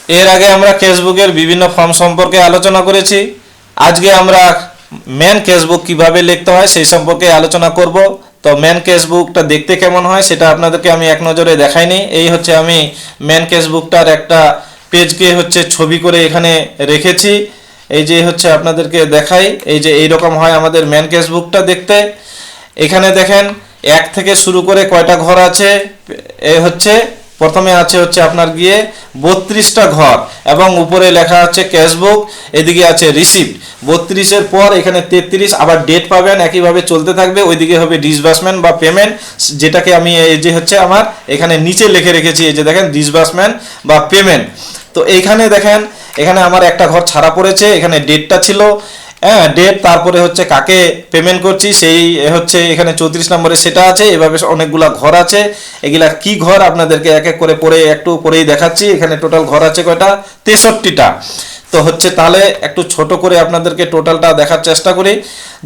এর আগে আমরা কেসবুকের বিভিন্ন ফর্ম সম্পর্কে আলোচনা করেছি। আজকে আমরা মেন কেসবুক কিভাবে লিখতে হয় সেই সম্পর্কে আলোচনা করব। তো মেন কেসবুকটা দেখতে কেমন হয় সেটা আপনাদেরকে আমি এক নজরে দেখাইনি। এই হচ্ছে আমি মেন কেসবুকটার একটা পেজকে হচ্ছে ছবি করে এখানে রেখেছি। এই যে হচ্ছে আপনাদেরকে দেখাই, এই যে এইরকম হয় আমাদের মেন কেসবুকটা দেখতে। এখানে দেখেন এক থেকে শুরু করে কয়টা ঘর আছে। এই হচ্ছে প্রথমে আছে হচ্ছে আপনার গিয়ে 32টা ঘর এবং উপরে লেখা আছে কেসবুক, এদিকে আছে রিসিপ্ট। 32-এর পর এখানে 33 আবার ডেট পাবেন, একইভাবে চলতে থাকবে। ওইদিকে হবে ডিসবার্সমেন্ট বা পেমেন্ট, যেটাকে আমি এই যে হচ্ছে আমার এখানে নিচে লিখে রেখেছি, এই যে দেখেন ডিসবার্সমেন্ট বা পেমেন্ট। তো এইখানে দেখেন এখানে আমার একটা ঘর ছাড়া পড়েছে, এখানে ডেটটা ছিল, হ্যাঁ ডেট, তারপরে হচ্ছে কাকে পেমেন্ট করছি সেই হচ্ছে এখানে 34 নম্বরে সেটা আছে। এভাবে অনেকগুলা ঘর আছে। এগুলা কি ঘর আপনাদেরকে এক এক করে পড়ে একটু পরেই দেখাচ্ছি। এখানে টোটাল ঘর আছে কয়টা? 63টা। তো হচ্ছে তাহলে একটু ছোট করে আপনাদেরকে টোটালটা দেখার চেষ্টা করি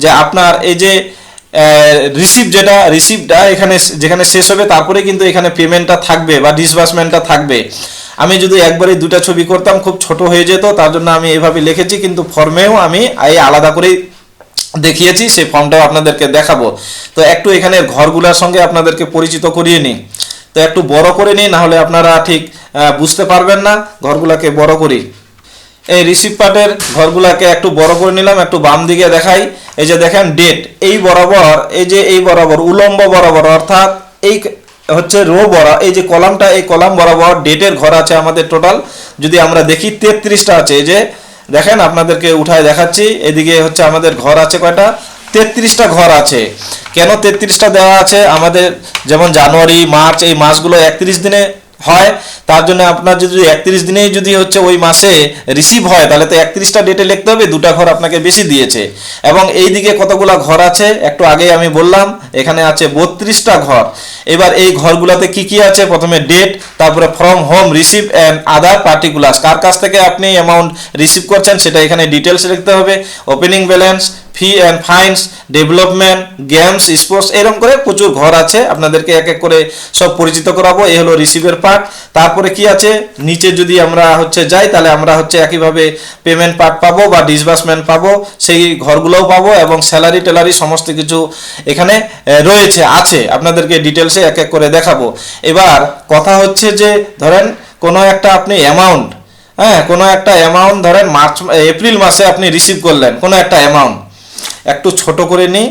যে আপনার এই যে রিসিপ্টটা এখানে যেখানে শেষ হবে তারপরে কিন্তু এখানে পেমেন্টটা থাকবে বা ডিসবার্সমেন্টটা থাকবে। আমি যদি একবারে দুটা ছবি করতাম খুব ছোট হয়ে যেত, তার জন্য আমি এইভাবে লিখেছি, কিন্তু ফর্মেও আমি এই আলাদা করে দেখিয়েছি, সেই ফর্মটাও আপনাদেরকে দেখাবো। তো একটু এখানে ঘরগুলোর সঙ্গে আপনাদেরকে পরিচিত করিয়ে নিই। তো একটু বড় করে নিই, না হলে আপনারা ঠিক বুঝতে পারবেন না। ঘরগুলোকে বড় করি। এই রিসিপ্ট পার্টের ঘরগুলোকে একটু বড় করে নিলাম, একটু বাম দিকে দেখাই। এই যে দেখেন ডেট এই বরাবর, এই যে এই বরাবর উলম্ব বরাবর, অর্থাৎ এই হচ্ছে রো বরাবর, এই যে কলামটা, এই কলাম বরাবর ডেটের ঘর আছে আমাদের টোটাল যদি আমরা দেখি 33টা আছে। এই যে দেখেন আপনাদেরকে উঠায় দেখাচ্ছি, এদিকে হচ্ছে আমাদের ঘর আছে কয়টা? 33টা ঘর আছে। কেন 33টা দেওয়া আছে? আমাদের যেমন জানুয়ারি মার্চ এই মাসগুলো 31 দিনে হয়, তার জন্য আপনার যদি 31 দিনেই যদি হচ্ছে ওই মাসে রিসিভ হয় তাহলে তো 31টা ডেটে লিখতে হবে, দুটা ঘর আপনাকে বেশি দিয়েছে। এবং এই দিকে কতগুলা ঘর আছে একটু আগে আমি বললাম, এখানে আছে 32টা ঘর। এবার এই ঘরগুলোতে কি কি আছে? প্রথমে ডেট, তারপরে from whom receive and other particulars, কার কাছ থেকে আপনি অ্যামাউন্ট রিসিভ করছেন সেটা এখানে ডিটেলস লিখতে হবে। Opening balance, fee and fines, development, games, sports, এরকম করে প্রচুর ঘর আছে। আপনাদেরকে এক এক করে সব পরিচিত করাবো। এই হলো রিসিভের পার্ট। তারপরে কি আছে নিচে যদি আমরা হচ্ছে যাই তাহলে আমরা হচ্ছে একইভাবে পেমেন্ট পার্ট পাবো বা ডিসবার্সমেন্ট পাবো, সেই ঘরগুলোও পাবো, এবং স্যালারি টেলারি সমস্ত কিছু এখানে রয়েছে আছে। আপনাদেরকে ডিটেলসে এক এক করে দেখাবো। এবার কথা হচ্ছে যে ধরেন কোনো একটা আপনি অ্যামাউন্ট, কোনো একটা অ্যামাউন্ট ধরেন এপ্রিল মাসে আপনি রিসিভ করলেন কোনো একটা অ্যামাউন্ট। একটু ছোট করে নিই,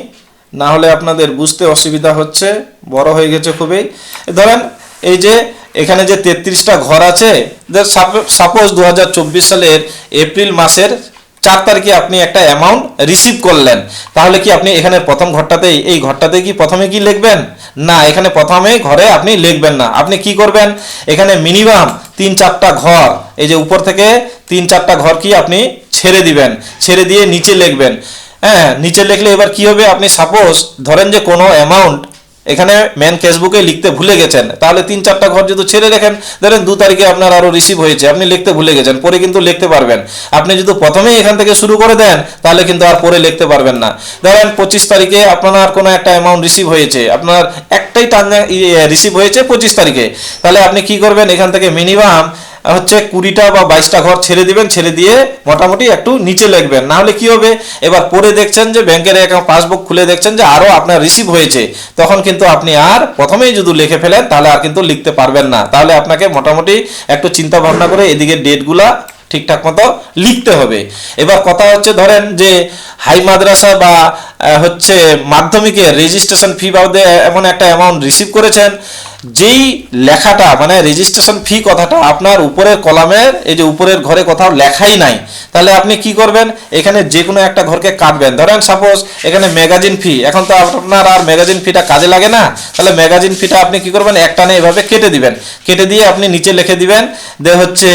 না হলে আপনাদের বুঝতে অসুবিধা হচ্ছে, বড় হয়ে গেছে খুবই। ধরেন এই যে এখানে যে 33টা ঘর আছে, সাপোজ 2024 সালের এপ্রিল মাসের 4 তারিখে আপনি একটা অ্যামাউন্ট রিসিভ করলেন, তাহলে কি আপনি এখানে প্রথম ঘরটাতেই এই ঘরটাতে কি প্রথমে কি লিখবেন? না, এখানে প্রথমে ঘরে আপনি লিখবেন না। আপনি কি করবেন? এখানে মিনিমাম 3-4টা ঘর, এই যে উপর থেকে 3-4টা ঘর কি আপনি ছেড়ে দিবেন, ছেড়ে দিয়ে নিচে লিখবেন। নিচে লিখলে এবার কি হবে? আপনি সাপোজ ধরেন যে কোনো অ্যামাউন্ট এখানে মেন কেসবুকে লিখতে ভুলে গেছেন, তাহলে 3-4টা ঘর যদি ছেড়ে রাখেন, ধরেন 2 তারিখে আপনার আরো রিসিভ হয়েছে, আপনি লিখতে ভুলে গেছেন, পরে কিন্তু লিখতে পারবেন। আপনি যদি প্রথমেই এখান থেকে শুরু করে দেন তাহলে কিন্তু আর পরে লিখতে পারবেন না। ধরেন 25 তারিখে আপনার কোনো একটা অ্যামাউন্ট রিসিভ হয়েছে, আপনার একটাই রিসিভ হয়েছে 25 তারিখে, তাহলে আপনি কি করবেন? এখান থেকে মিনিমাম হচ্ছে 20টা বা 22টা ঘর ছেড়ে দিবেন, ছেড়ে দিয়ে মোটামুটি একটু নিচে লিখবেন। না হলে কি হবে? এবার পরে দেখছেন যে ব্যাংকের পাসবুক খুলে দেখছেন যে আরো আপনার রিসিভ হয়েছে, তখন কিন্তু আপনি আর প্রথমেই যদি লিখে ফেলেন তাহলে আর কিন্তু লিখতে পারবেন না। তাহলে আপনাকে মোটামুটি একটু চিন্তা ভাবনা করে এদিকে ডেটগুলা ঠিকঠাক মতো লিখতে হবে। এবার কথা হচ্ছে ধরেন যে হাই মাদ্রাসা বা হচ্ছে মাধ্যমিকের রেজিস্ট্রেশন ফি বাবদে এমন একটা অ্যামাউন্ট রিসিভ করেছেন, যেই লেখাটা মানে রেজিস্ট্রেশন ফি কথাটা আপনার উপরের কলামের এই যে উপরের ঘরে কোথাও লেখাই নাই, তাহলে আপনি কি করবেন? এখানে যে কোনো একটা ঘরকে কাটবেন। ধরেন সাপোজ এখানে ম্যাগাজিন ফি, এখন তো আপনার আর ম্যাগাজিন ফিটা কাজে লাগে না, তাহলে ম্যাগাজিন ফিটা আপনি কি করবেন? একটানে এভাবে কেটে দিবেন, কেটে দিয়ে আপনি নিচে লিখে দিবেন যে হচ্ছে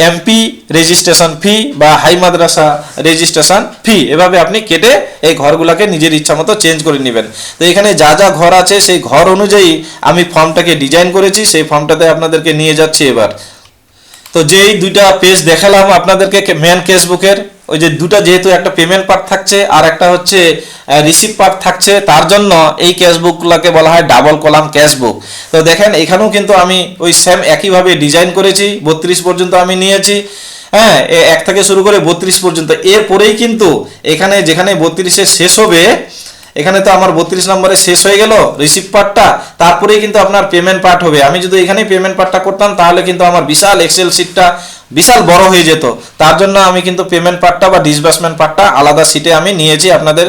এমপি রেজিস্ট্রেশন ফি বা হাই মাদ্রাসা রেজিস্ট্রেশন ফি, এভাবে আপনি কেটে এই ঘরগুলোকে নিজের ইচ্ছা মতো চেঞ্জ করে নেবেন। তো এখানে যা যা ঘর আছে সেই ঘর অনুযায়ী আমি ফর্মটাকে ডিজাইন করেছি, সেই ফর্মটাতে আপনাদেরকে নিয়ে যাচ্ছি এবার। তো যেই দুইটা পেজ দেখালাম আপনাদেরকে মেন কেসবুকের, ওই যে দুটা যেহেতু একটা পেমেন্ট পার্ট থাকছে আর একটা হচ্ছে রিসিভ পার্ট থাকছে, তার জন্য এই ক্যাশবুকগুলোকে বলা হয় ডাবল কলাম ক্যাশবুক। তো দেখেন এখানেও কিন্তু আমি ওই সেম একইভাবে ডিজাইন করেছি, 32 পর্যন্ত আমি নিয়েছি। হ্যাঁ, 1 থেকে শুরু করে 32 পর্যন্ত। এরপরেই কিন্তু এখানে যেখানে 32-এ শেষ হবে, এখানে তো আমার 32 নম্বরে শেষ হয়ে গেল রিসিভ পার্টটা, তারপরেই কিন্তু আপনার পেমেন্ট পার্ট হবে। আমি যদি এখানে পেমেন্ট পার্টটা করতাম তাহলে কিন্তু আমার বিশাল এক্সেল শিটটা বিশাল বড় হয়ে যেত। তার জন্য আমি কিন্তু পেমেন্ট পার্টটা বা ডিসবার্সমেন্ট পার্টটা আলাদা শিটে আমি নিয়েছি আপনাদের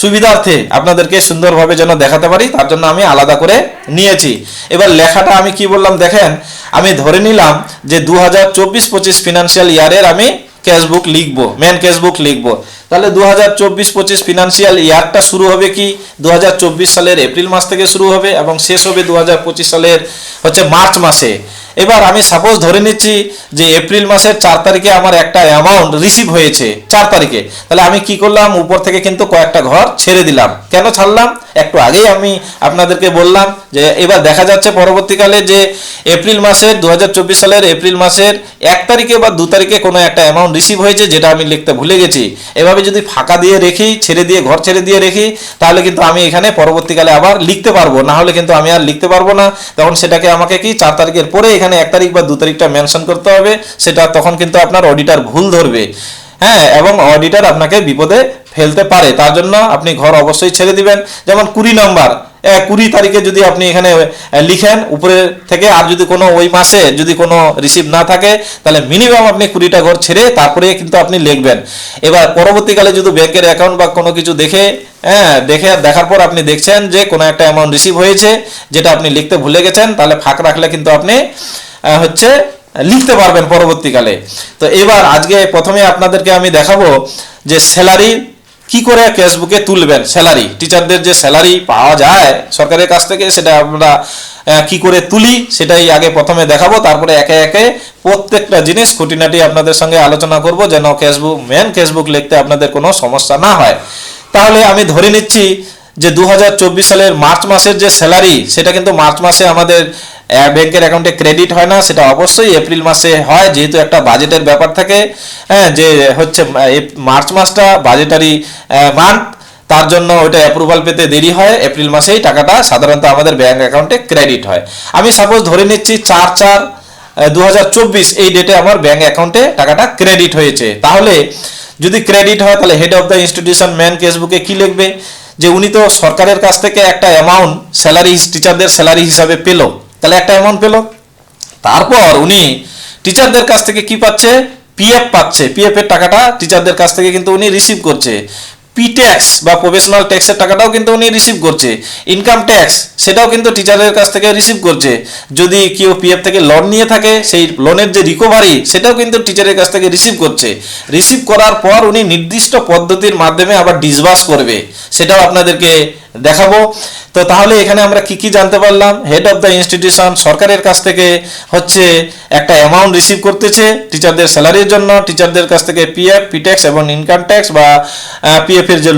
সুবিধার্থে, আপনাদেরকে সুন্দরভাবে যেন দেখাতে পারি তার জন্য আমি আলাদা করে নিয়েছি। এবার লেখাটা আমি কি বললাম দেখেন, আমি ধরে নিলাম যে 2024-25 ফিনান্সিয়াল ইয়ারের আমি ক্যাশবুক লিখবো, মেন ক্যাশবুক লিখবো। তাহলে 2024-25 ফিনান্সিয়াল ইয়ারটা শুরু হবে কি 2024 সালের এপ্রিল মাস থেকে শুরু হবে এবং শেষ হবে 2025 সালের হচ্ছে মার্চ মাসে। এবার আমি সাপোজ ধরে নিচ্ছি যে এপ্রিল মাসের 4 তারিখে আমার একটা অ্যামাউন্ট রিসিভ হয়েছে 4 তারিখে। তাহলে আমি কি করলাম, উপর থেকে কিন্তু কয়েকটা ঘর ছেড়ে দিলাম। কেন ছাড়লাম একটু আগেই আমি আপনাদেরকে বললাম যে এবার দেখা যাচ্ছে পরবর্তীকালে যে এপ্রিল মাসের 2024 সালের এপ্রিল মাসের 1 তারিখে বা 2 তারিখে কোনো একটা অ্যামাউন্ট রিসিভ হয়েছে যেটা আমি লিখতে ভুলে গেছি। এভাবে যদি ফাঁকা দিয়ে রেখি, ছেড়ে দিয়ে ঘর ছেড়ে দিয়ে রেখি, তাহলে কিন্তু আমি এখানে পরবর্তীকালে আবার লিখতে পারবো, না হলে কিন্তু আমি আর লিখতে পারবো না। তখন সেটাকে আমাকে কি 4 তারিখের পরে এখানে 1 তারিখ বা 2 তারিখটা মেনশন করতে হবে, সেটা তখন কিন্তু আপনার অডিটর ভুল ধরবে। হ্যাঁ, এবং অডিটর আপনাকে বিপদে ফেলতে পারে, তার জন্য আপনি ঘর অবশ্যই ছেড়ে দিবেন। যেমন 20 নম্বর 20 তারিখে যদি আপনি এখানে লিখেন উপরে থেকে, আর যদি কোনো ওই মাসে যদি কোনো রিসিভ না থাকে তাহলে মিনিমাম আপনি 20টা ঘর ছেড়ে তারপরে কিন্তু আপনি লিখবেন। এবার পরবর্তীকালে যদি ব্যাংকের অ্যাকাউন্ট বা কোনো কিছু দেখার পর আপনি দেখছেন যে কোনো একটা অ্যামাউন্ট রিসিভ হয়েছে যেটা আপনি লিখতে ভুলে গেছেন, তাহলে ফাঁক রাখলে কিন্তু আপনি হচ্ছে লিখতে পারবেন পরবর্তীকালে। তো এবার আজকে প্রথমে আপনাদেরকে আমি দেখাবো যে স্যালারি কি করে ক্যাশবুকে তুলবেন। স্যালারি, টিচারদের যে স্যালারি পাওয়া যায় সরকারের কাছ থেকে, সেটা আমরা কি করে তুলি সেটাই আগে প্রথমে দেখাবো, তারপরে একে একে প্রত্যেকটা জিনিস খুঁটিনাটি আপনাদের সঙ্গে আলোচনা করব যেন মেন ক্যাশবুক লিখতে আপনাদের কোনো সমস্যা না হয়। তাহলে আমি ধরে নিচ্ছি যে 2024 সালের মার্চ মাসের যে স্যালারি, সেটা কিন্তু মার্চ মাসে আমাদের ব্যাংকের অ্যাকাউন্টে ক্রেডিট হয় না, সেটা অবশ্যই এপ্রিল মাসে হয়, যেহেতু একটা বাজেটের ব্যাপার থাকে। হ্যাঁ, যে হচ্ছে মার্চ মাসটা বাজেটারি মান্থ, তার জন্য ওইটা অ্যাপ্রুভাল পেতে দেরি হয়। এপ্রিল মাসেই টাকাটা সাধারণত আমাদের ব্যাংক অ্যাকাউন্টে ক্রেডিট হয়। আমি সাপোজ ধরে নিচ্ছি 4/4/2024 এই ডেটে আমার ব্যাংক অ্যাকাউন্টে টাকাটা ক্রেডিট হয়েছে। তাহলে যদি ক্রেডিট হয় তাহলে head of the institution man কেসবুকে কি লিখবে, যে উনি তো সরকারের কাছ থেকে একটা অ্যামাউন্ট স্যালারি, টিচারদের স্যালারি হিসাবে পেল, তাহলে একটা অ্যামাউন্ট পেল। তারপর উনি টিচারদের কাছ থেকে কি পাচ্ছে, পিএফ পাচ্ছে। পিএফ এর টাকাটা টিচারদের কাছ থেকে কিন্তু উনি রিসিভ করছে। পি ট্যাক্স বা প্রফেশনাল ট্যাক্সের টাকাটাও কিন্তু উনি রিসিভ করছে। ইনকাম ট্যাক্স সেটাও কিন্তু টিচারের কাছ থেকে রিসিভ করছে। যদি কেউ পিএফ থেকে লোন নিয়ে থাকে সেই লোনের যে রিকভারি সেটাও কিন্তু টিচারের কাছ থেকে রিসিভ করছে। রিসিভ করার পর উনি নির্দিষ্ট পদ্ধতির মাধ্যমে আবার ডিসবার্স করবে, সেটাও আপনাদেরকে দেখাবো। তো তাহলে এখানে আমরা কি কি জানতে পারলাম, হেড অফ দ্য ইনস্টিটিউশন সরকারের কাছ থেকে হচ্ছে একটা অ্যামাউন্ট রিসিভ করতেছে টিচারদের স্যালারির জন্য, টিচারদের কাছ থেকে পিএফ, পি ট্যাক্স এবং ইনকাম ট্যাক্স বা পিএফ এর যে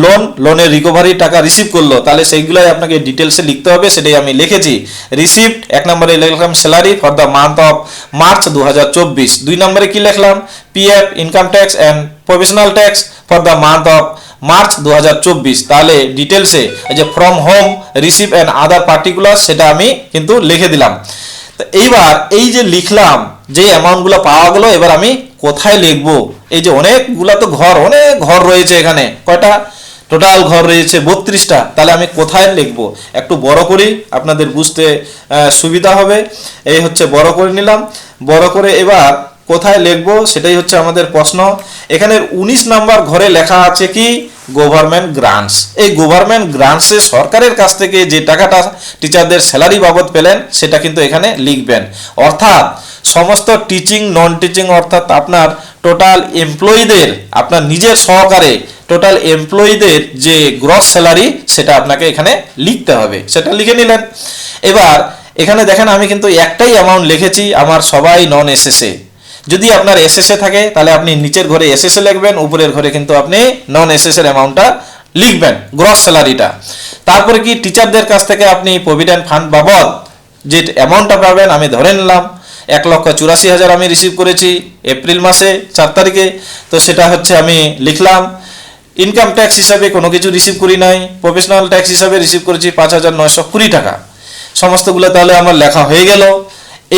লোনের রিকভারি টাকা রিসিভ করলো, তাহলে সেইগুলোই আপনাকে ডিটেলসে লিখতে হবে, সেটাই আমি লিখেছি। রিসিভড 1 নম্বরে লিখলাম salary for the month of March 2024। 2 নম্বরে কি লিখলাম, PF, income tax and professional tax for the month of March 2024। তাহলে ডিটেলসে এই যে from whom receive and other particular সেটা আমি কিন্তু লিখে দিলাম। তো এইবার এই যে লিখলাম, যে অ্যামাউন্টগুলো পাওয়া গেল, এবার আমি কোথায় লিখবো? এই যে অনেকগুলো তো অনেক ঘর রয়েছে এখানে, কয়টা টোটাল ঘর রয়েছে 32টা। তাহলে আমি কোথায় লিখবো, একটু বড় করি আপনাদের বুঝতে সুবিধা হবে। এই হচ্ছে বড় করে নিলাম। বড় করে এবার কোথায় লিখবো সেটাই হচ্ছে আমাদের প্রশ্ন। এখানে 19 নাম্বার ঘরে লেখা আছে কি, গভর্নমেন্ট গ্রান্টস। এই গভর্নমেন্ট গ্রান্টসে সরকারের কাছ থেকে যে টাকাটা টিচারদের স্যালারি বাবদ পেলেন সেটা কিন্তু এখানে লিখবেন। অর্থাৎ সমস্ত টিচিং, নন টিচিং, অর্থাৎ আপনার টোটাল এমপ্লয়ীদের, আপনার নিজের সহকারে টোটাল এমপ্লয়ীদের যে গ্রস স্যালারি সেটা আপনাকে এখানে লিখতে হবে, সেটা লিখে নিলেন। এবার এখানে দেখেন আমি কিন্তু একটাই অ্যামাউন্ট লিখেছি, আমার সবাই নন এসএসএ। যদি আপনার এসএসএ থাকে তাহলে আপনি নিচের ঘরে এসএসএ লিখবেন, উপরের ঘরে কিন্তু আপনি নন এসএসএর অ্যামাউন্টটা লিখবেন, গ্রস স্যালারিটা। তারপরে কি টিচারদের কাছ থেকে আপনি প্রভিডেন্ট ফান্ড বাবদ যে অ্যামাউন্টটা পাবেন আমি ধরে নিলাম, 1,84,000 আমি রিসিভ করেছি এপ্রিল মাসে 4 তারিখে। তো সেটা হচ্ছে আমি লিখলাম। ইনকাম ট্যাক্স হিসাবে কোনো কিছু রিসিভ করি নাই, প্রফেশনাল ট্যাক্স হিসাবে রিসিভ করেছি 5,920 টাকা। সমস্তগুলো তাহলে আমার লেখা হয়ে গেল।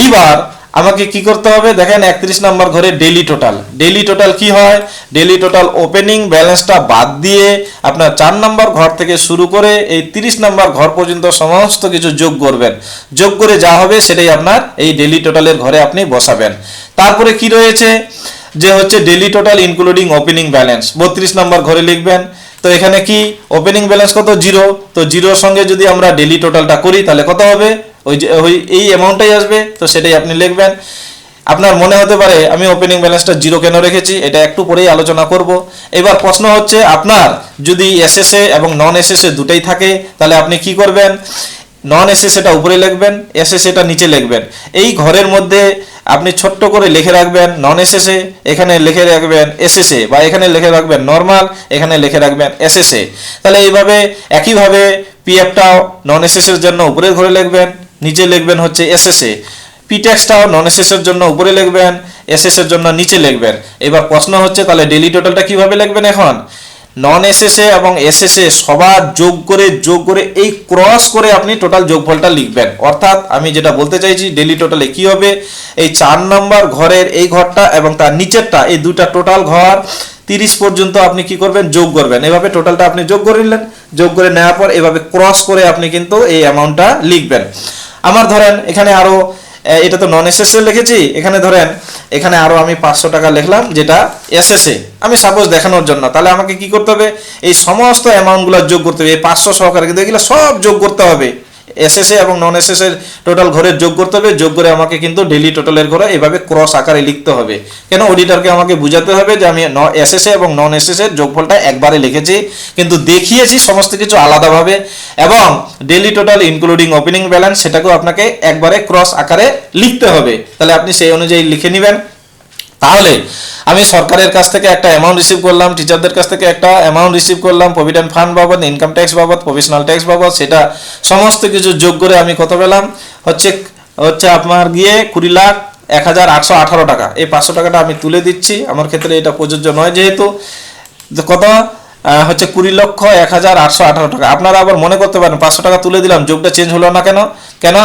এইবার আমাকে কি করতে হবে দেখেন, 31 নম্বর ঘরে ডেইলি টোটাল। ডেইলি টোটাল কি হয়? ডেইলি টোটাল ওপেনিং ব্যালেন্সটা বাদ দিয়ে আপনার 4 নম্বর ঘর থেকে শুরু করে এই 30 নম্বর ঘর পর্যন্ত সমস্ত কিছু যোগ করবেন। যোগ করে যা হবে সেটাই আপনার এই ডেইলি টোটালের ঘরে আপনি বসাবেন। তারপরে কি রয়েছে যে হচ্ছে daily total including opening balance 32 নম্বর ঘরে লিখবেন। তো এখানে কি ওপেনিং ব্যালেন্স কত? 0। তো জিরোর সঙ্গে যদি আমরা ডেইলি টোটালটা করি তাহলে কত হবে? ওই এই অ্যামাউন্টটাই আসবে। তো সেটাই আপনি লিখবেন। আপনার মনে হতে পারে আমি ওপেনিং ব্যালেন্সটা 0 কেন রেখেছি, এটা একটু পরেই আলোচনা করব। এবার প্রশ্ন হচ্ছে আপনার যদি এসএসএ এবং নন এসএসএ দুটোই থাকে তাহলে আপনি কি করবেন? নন এসএসএটা উপরে লিখবেন, এসএসএটা নিচে লিখবেন। এই ঘরের মধ্যে আপনি ছোট্ট করে লিখে রাখবেন নন এসএসএ, এখানে লিখে রাখবেন এসএসএ, বা এখানে লিখে রাখবেন নর্মাল, এখানে লিখে রাখবেন এসএসএ। তাহলে এইভাবে একইভাবে পিএফটাও নন এসএসএর জন্য উপরের ঘরে লিখবেন, নিচে লিখবেন হচ্ছে এসএসএ। পি ট্যাক্সটাও নন এসএসএর জন্য উপরে লিখবেন, এসএসএর জন্য নিচে লিখবেন। এবার প্রশ্ন হচ্ছে তাহলে ডেইলি টোটালটা কিভাবে লিখবেন? এখন নন এসএসএ এবং এসএসএ সবার যোগ করে এই ক্রস করে আপনি টোটাল যোগফলটা লিখবেন। অর্থাৎ আমি যেটা বলতে চাইছি ডেইলি টোটালে কি হবে, এই 4 নম্বর ঘরের এই ঘরটা এবং তার নিচেরটা, এই দুটা টোটাল ঘর 30 পর্যন্ত আপনি কি করবেন? যোগ করবেন। এভাবে টোটালটা আপনি যোগ করে নিলেন। যোগ করে নেওয়ার পর এভাবে ক্রস করে আপনি কিন্তু এই অ্যামাউন্টটা লিখবেন। আমার ধরেন এখানে আরো, এটা তো নন এসএসএ লিখেছি, এখানে ধরেন এখানে আরো আমি 500 টাকা লিখলাম যেটা এসএসএ, আমি সাপোজ দেখানোর জন্য। তাহলে আমাকে কি করতে হবে? এই সমস্ত অ্যামাউন্টগুলো যোগ করতে হবে, এই 500 সহকারে কিন্তু এগুলো সব যোগ করতে হবে। এসএসএ এবং নন এসএসএ টোটাল ঘরের যোগ করতে হবে। যোগ করে আমাকে কিন্তু ডেইলি টোটালের ঘরে এভাবে ক্রস আকারে লিখতে হবে। কেন? অডিটরকে আমাকে বুঝাতে হবে যে আমি এসএসএ এবং নন এসএসএ এর যোগফলটা একবারে লিখেছি, কিন্তু দেখিয়েছি সমস্ত কিছু আলাদাভাবে। এবং daily total including opening balance সেটাকেও আপনাকে একবারে ক্রস আকারে লিখতে হবে। তাহলে আপনি সেই অনুযায়ী লিখে নেবেন। তাহলে আমি সরকারের কাছ থেকে একটা অ্যামাউন্ট রিসিভ করলাম, টিচারদের কাছ থেকে একটা অ্যামাউন্ট রিসিভ করলাম, প্রভিডেন্ট ফান্ড বাবদ, ইনকাম ট্যাক্স বাবদ, প্রফেশনাল ট্যাক্স বাবদ, সেটা সমস্ত কিছু যোগ করে আমি কত পেলাম? হচ্ছে আপনার গিয়ে 20,01,818 টাকা। এই 500 টাকাটা আমি তুলে দিচ্ছি, আমার ক্ষেত্রে এটা প্রযোজ্য নয় যেহেতু। কত হচ্ছে? 20,01,818 টাকা। আপনারা আবার মনে করতে পারেন 500 টাকা তুলে দিলাম, যোগটা চেঞ্জ হলো না কেন?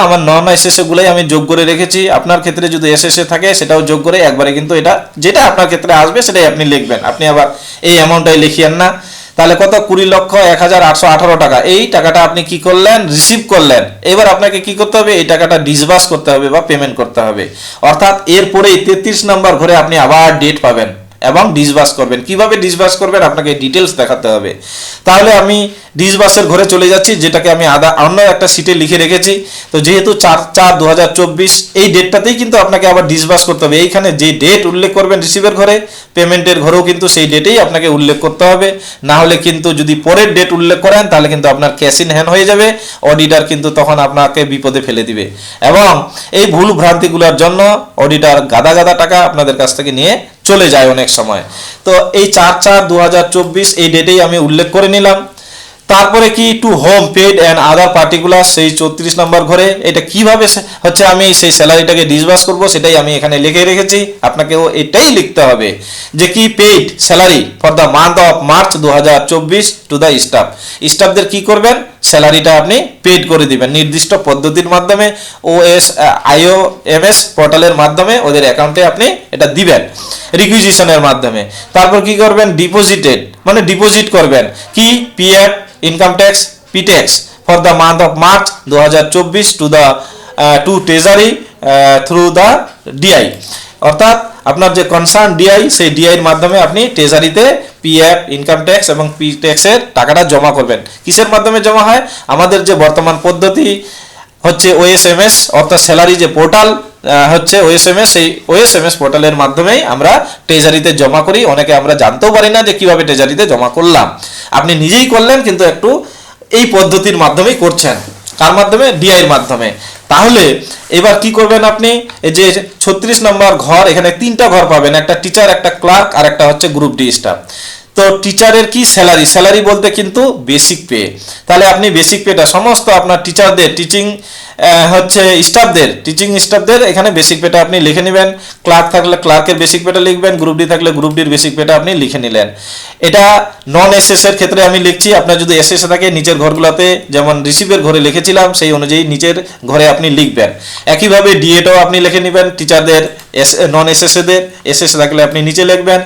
আমার নন এসএসএ গুলোই আমি যোগ করে রেখেছি। আপনার ক্ষেত্রে যদি এসএসএ থাকে সেটাও যোগ করে একবারে কিন্তু এটা যেটা আপনার ক্ষেত্রে আসবে সেটাই আপনি লিখবেন। আপনি আবার এই অ্যামাউন্টটাই লিখিয়েন না। তাহলে কত? 20,01,818 টাকা। এই টাকাটা আপনি কি করলেন? রিসিভ করলেন। এবার আপনাকে কি করতে হবে? এই টাকাটা ডিসবার্স করতে হবে বা পেমেন্ট করতে হবে। অর্থাৎ এরপরে 33 নম্বর ঘরে আপনি আবার ডেট পাবেন এবং ডিসবার্স করবেন। কিভাবে ডিসবার্স করবেন আপনাকে ডিটেলস দেখাতে হবে। তাহলে আমি ডিসবার্সের ঘরে চলে যাচ্ছি, যেটাকে আমি অন্য একটা সিটে লিখে রেখেছি। তো যেহেতু 4/4/2024 এই ডেটটাতেই কিন্তু আপনাকে আবার ডিসবার্স করতে হবে। এইখানে যে ডেট উল্লেখ করবেন রিসিভের ঘরে, পেমেন্টের ঘরেও কিন্তু সেই ডেটেই আপনাকে উল্লেখ করতে হবে। না হলে কিন্তু যদি পরের ডেট উল্লেখ করেন তাহলে কিন্তু আপনার ক্যাশ ইন হ্যান্ড হয়ে যাবে, অডিটর কিন্তু তখন আপনাকে বিপদে ফেলে দিবে। এবং এই ভুল ভ্রান্তিগুলোর জন্য অডিটর গাদা টাকা আপনাদের কাছ থেকে নিয়ে চলে যায় অনেক সময়। তো এই 4/4/2024 এই ডেটেই আমি উল্লেখ করে নিলাম। তারপরে কি? To home paid and other particular, সেই 34 নম্বর ঘরে এটা কিভাবে হচ্ছে আমি সেই স্যালারিটাকে ডিসবার্স করব সেটাই আমি এখানে লিখে রেখেছি। আপনাকেও এটাই লিখতে হবে যে কি paid salary for the month of March 2024 to the স্টাফদের কি করবেন? স্যালারিটা আপনি পেড করে দিবেন নির্দিষ্ট পদ্ধতির মাধ্যমে, IOMS পোর্টালের মাধ্যমে ওদের অ্যাকাউন্টে আপনি এটা দিবেন রিকুইজিশনের মাধ্যমে। তারপর কি করবেন? ডিপোজিটেড মানে ডিপোজিট করবেন কি? PF, income tax, P tax for the month of March 2024 to treasury through the DI. অর্থাৎ আপনার যে কনসার্ন ডিআই, সেই ডিআইয়ের মাধ্যমে আপনি ট্রেজারিতে পিএফ, ইনকাম ট্যাক্স এবং পি ট্যাক্সের টাকাটা জমা করবেন। কিসের মাধ্যমে জমা হয়? আমাদের যে বর্তমান পদ্ধতি হচ্ছে OSMS, অর্থাৎ স্যালারি যে পোর্টাল হচ্ছে OSMS, সেই OSMS পোর্টালের মাধ্যমেই আমরা ট্রেজারিতে জমা করি। অনেকে আমরা জানতেও পারি না যে কিভাবে ট্রেজারিতে জমা করলাম। আপনি নিজেই করলেন, কিন্তু একটু এই পদ্ধতির মাধ্যমেই করছেন। কার মাধ্যমে? ডিআইয়ের মাধ্যমে। তাহলে এবার কি করবেন আপনি? এই যে 36 নম্বর ঘর, এখানে 3টা ঘর পাবেন, একটা টিচার, একটা ক্লার্ক আর একটা হচ্ছে গ্রুপ ডি স্টাফ। তো টিচারের কি স্যালারি, স্যালারি বলতে কিন্তু বেসিক পে। তাহলে আপনি বেসিক পেটা সমস্ত আপনার টিচারদের, টিচিং স্টাফদের এখানে বেসিক পেটা আপনি লিখে নেবেন। ক্লার্ক থাকলে ক্লার্কের বেসিক পেটা লিখবেন, গ্রুপ ডি থাকলে গ্রুপ ডির বেসিক পেটা আপনি লিখে নিলেন। এটা নন এসএস এর ক্ষেত্রে আমি লিখছি, আপনার যদি এসএস থাকে নিচের ঘরগুলোতে যেমন রিসিভের ঘরে লিখেছিলাম সেই অনুযায়ী নিচের ঘরে আপনি লিখবেন। একইভাবে ডিএটাও আপনি লিখে নেবেন, টিচারদের নন এসএসদের, এসএস থাকলে আপনি নিচে লিখবেন,